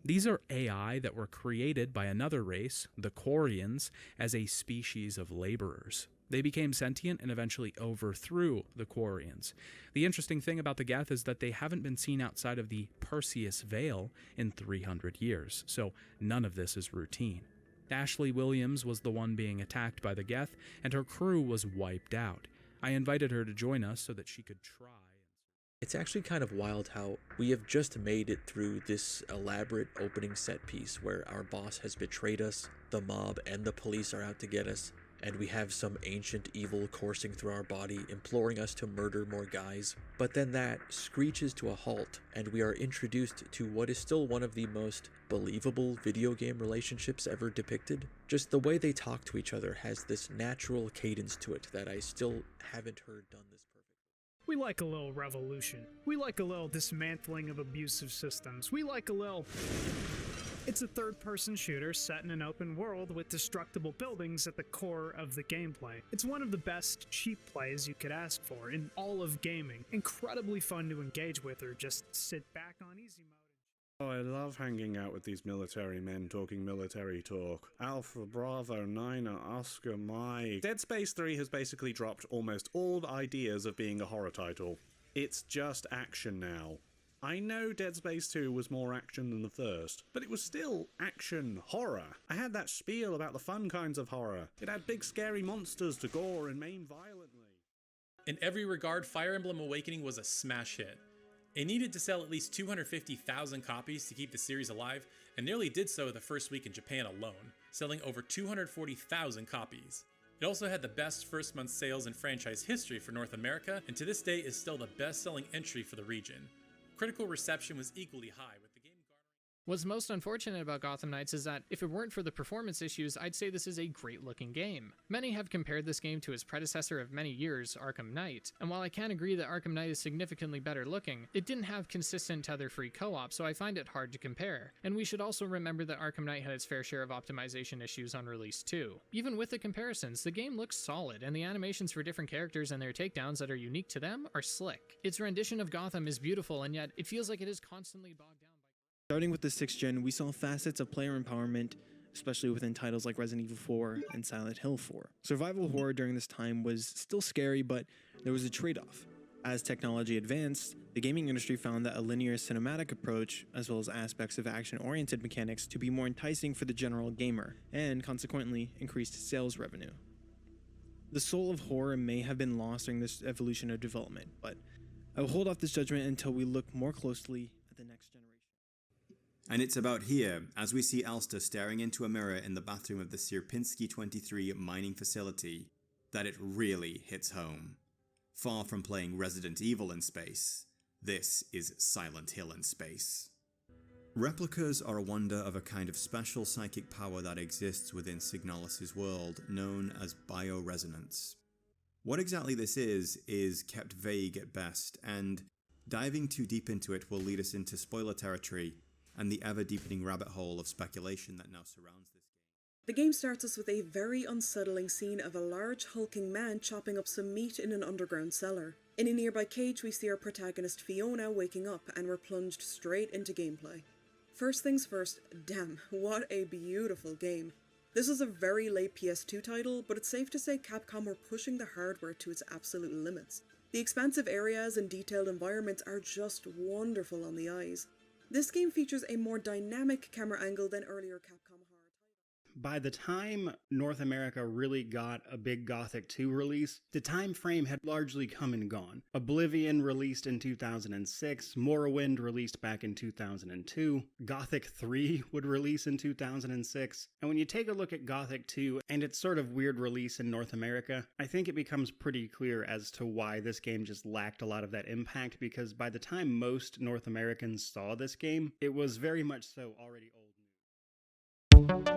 These are AI that were created by another race, the Quarians, as a species of laborers. They became sentient and eventually overthrew the Quarians. The interesting thing about the Geth is that they haven't been seen outside of the Perseus Veil in 300 years, so none of this is routine. Ashley Williams was the one being attacked by the Geth, and her crew was wiped out. I invited her to join us so that she could try. It's actually kind of wild how we have just made it through this elaborate opening set piece where our boss has betrayed us, the mob and the police are out to get us, and we have some ancient evil coursing through our body, imploring us to murder more guys. But then that screeches to a halt, and we are introduced to what is still one of the most believable video game relationships ever depicted. Just the way they talk to each other has this natural cadence to it that I still haven't heard done this perfectly. We like a little revolution. We like a little dismantling of abusive systems. We like a little... It's a third-person shooter set in an open world with destructible buildings at the core of the gameplay. It's one of the best cheap plays you could ask for in all of gaming. Incredibly fun to engage with or just sit back on easy mode. Oh, I love hanging out with these military men talking military talk. Alpha, Bravo, 9, and Oscar Mike. Dead Space 3 has basically dropped almost all ideas of being a horror title. It's just action now. I know Dead Space 2 was more action than the first, but it was still action horror. I had that spiel about the fun kinds of horror. It had big scary monsters to gore and maim violently. In every regard, Fire Emblem Awakening was a smash hit. It needed to sell at least 250,000 copies to keep the series alive, and nearly did so the first week in Japan alone, selling over 240,000 copies. It also had the best first month sales in franchise history for North America, and to this day is still the best-selling entry for the region. Critical reception was equally high, with the game What's most unfortunate about Gotham Knights is that, if it weren't for the performance issues, I'd say this is a great-looking game. Many have compared this game to its predecessor of many years, Arkham Knight, and while I can agree that Arkham Knight is significantly better looking, it didn't have consistent tether-free co-op, so I find it hard to compare. And we should also remember that Arkham Knight had its fair share of optimization issues on release too. Even with the comparisons, the game looks solid, and the animations for different characters and their takedowns that are unique to them are slick. Its rendition of Gotham is beautiful, and yet it feels like it is constantly bogged down. Starting with the 6th gen, we saw facets of player empowerment, especially within titles like Resident Evil 4 and Silent Hill 4. Survival horror during this time was still scary, but there was a trade-off. As technology advanced, the gaming industry found that a linear cinematic approach, as well as aspects of action-oriented mechanics, to be more enticing for the general gamer, and consequently increased sales revenue. The soul of horror may have been lost during this evolution of development, but I will hold off this judgment until we look more closely at the next generation. And it's about here, as we see Alster staring into a mirror in the bathroom of the Sierpinski 23 mining facility, that it really hits home. Far from playing Resident Evil in space, this is Silent Hill in space. Replicas are a wonder of a kind of special psychic power that exists within Signalis' world, known as bioresonance. What exactly this is kept vague at best, and diving too deep into it will lead us into spoiler territory and the ever-deepening rabbit hole of speculation that now surrounds this game. The game starts us with a very unsettling scene of a large hulking man chopping up some meat in an underground cellar. In a nearby cage we see our protagonist Fiona waking up, and we're plunged straight into gameplay. First things first, damn, what a beautiful game. This is a very late PS2 title, but it's safe to say Capcom were pushing the hardware to its absolute limits. The expansive areas and detailed environments are just wonderful on the eyes. This game features a more dynamic camera angle than earlier Capcom horror titles. By the time North America really got a big Gothic 2 release, the time frame had largely come and gone. Oblivion released in 2006, Morrowind released back in 2002, Gothic 3 would release in 2006, and when you take a look at Gothic 2 and its sort of weird release in North America, I think it becomes pretty clear as to why this game just lacked a lot of that impact, because by the time most North Americans saw this game, it was very much so already old news.